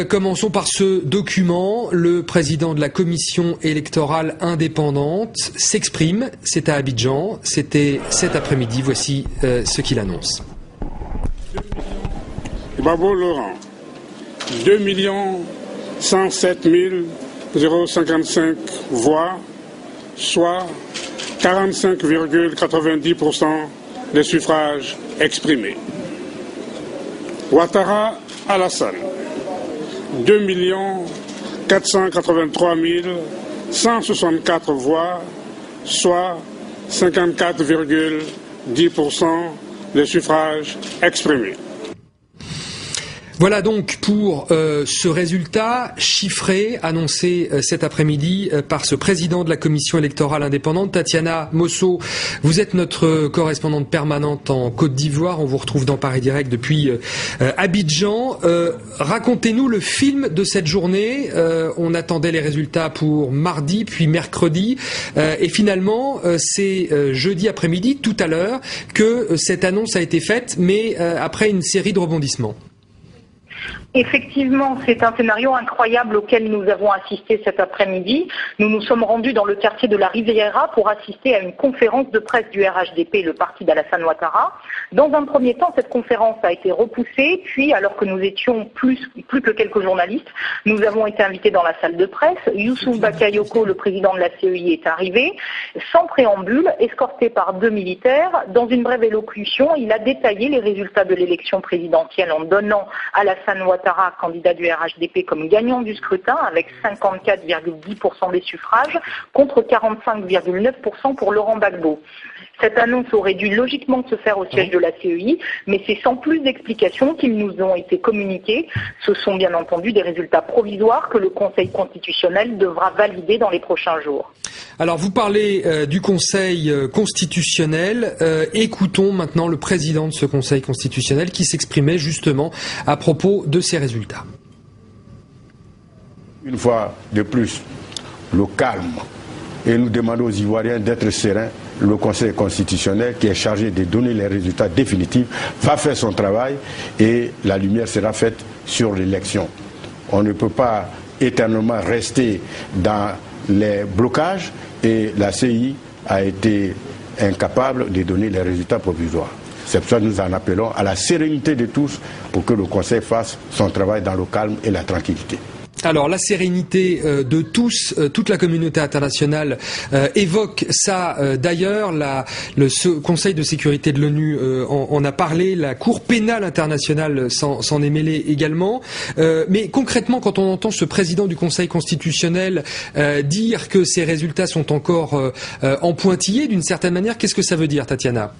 commençons par ce document. Le président de la commission électorale indépendante s'exprime. C'est à Abidjan. C'était cet après-midi. Voici ce qu'il annonce. Babo Laurent, 2 107 055 voix, soit 45,90% des suffrages exprimés. Ouattara Alassane, 2 483 164 voix, soit 54,10% des suffrages exprimés. Voilà donc pour ce résultat chiffré annoncé cet après-midi par ce président de la commission électorale indépendante. Tatiana Mosso, vous êtes notre correspondante permanente en Côte d'Ivoire. On vous retrouve dans Paris Direct depuis Abidjan. Racontez-nous le film de cette journée. On attendait les résultats pour mardi, puis mercredi. Et finalement, c'est jeudi après-midi, tout à l'heure, que cette annonce a été faite, mais après une série de rebondissements. Effectivement, c'est un scénario incroyable auquel nous avons assisté cet après-midi. Nous nous sommes rendus dans le quartier de la Riviera pour assister à une conférence de presse du RHDP, le parti d'Alassane Ouattara. Dans un premier temps, cette conférence a été repoussée, puis alors que nous étions plus que quelques journalistes, nous avons été invités dans la salle de presse. Youssouf Bakayoko, le président de la CEI, est arrivé, sans préambule, escorté par 2 militaires. Dans une brève élocution, il a détaillé les résultats de l'élection présidentielle en donnant Alassane Ouattara, candidat du RHDP, comme gagnant du scrutin avec 54,10% des suffrages contre 45,9% pour Laurent Gbagbo. Cette annonce aurait dû logiquement se faire au siège de la CEI, mais c'est sans plus d'explications qu'ils nous ont été communiqués. Ce sont bien entendu des résultats provisoires que le Conseil constitutionnel devra valider dans les prochains jours. Alors vous parlez du Conseil constitutionnel. Écoutons maintenant le président de ce Conseil constitutionnel qui s'exprimait justement à propos de ces résultats. Une fois de plus, le calme. Et nous demandons aux Ivoiriens d'être sereins. Le Conseil constitutionnel, qui est chargé de donner les résultats définitifs, va faire son travail et la lumière sera faite sur l'élection. On ne peut pas éternellement rester dans les blocages et la CEI a été incapable de donner les résultats provisoires. C'est pour ça que nous en appelons à la sérénité de tous pour que le Conseil fasse son travail dans le calme et la tranquillité. Alors la sérénité de tous, toute la communauté internationale évoque ça. D'ailleurs, le Conseil de sécurité de l'ONU en a parlé, la Cour pénale internationale s'en est mêlée également. Mais concrètement, quand on entend ce président du Conseil constitutionnel dire que ces résultats sont encore en pointillés d'une certaine manière, qu'est-ce que ça veut dire, Tatiana ?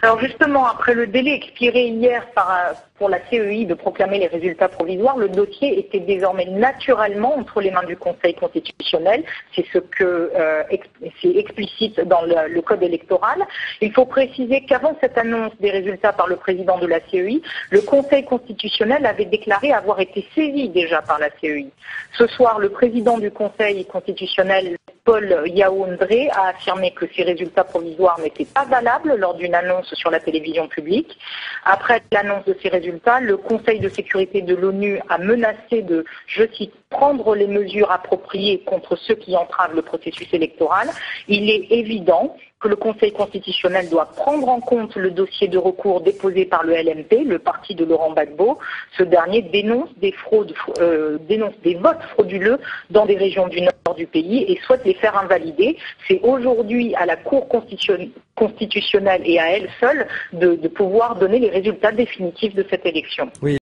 Alors justement, après le délai expiré hier pour la CEI de proclamer les résultats provisoires, le dossier était désormais naturellement entre les mains du Conseil constitutionnel. C'est ce que c'est explicite dans le code électoral. Il faut préciser qu'avant cette annonce des résultats par le président de la CEI, le Conseil constitutionnel avait déclaré avoir été saisi déjà par la CEI. Ce soir, le président du Conseil constitutionnel, Paul Yaoundé, a affirmé que ces résultats provisoires n'étaient pas valables lors d'une annonce sur la télévision publique. Après l'annonce de ces résultats, le Conseil de sécurité de l'ONU a menacé de, je cite, prendre les mesures appropriées contre ceux qui entravent le processus électoral. Il est évident que le Conseil constitutionnel doit prendre en compte le dossier de recours déposé par le LMP, le parti de Laurent Gbagbo. Ce dernier dénonce des votes frauduleux dans des régions du nord du pays et souhaite les faire invalider. C'est aujourd'hui à la Cour constitutionnelle et à elle seule de pouvoir donner les résultats définitifs de cette élection. Oui.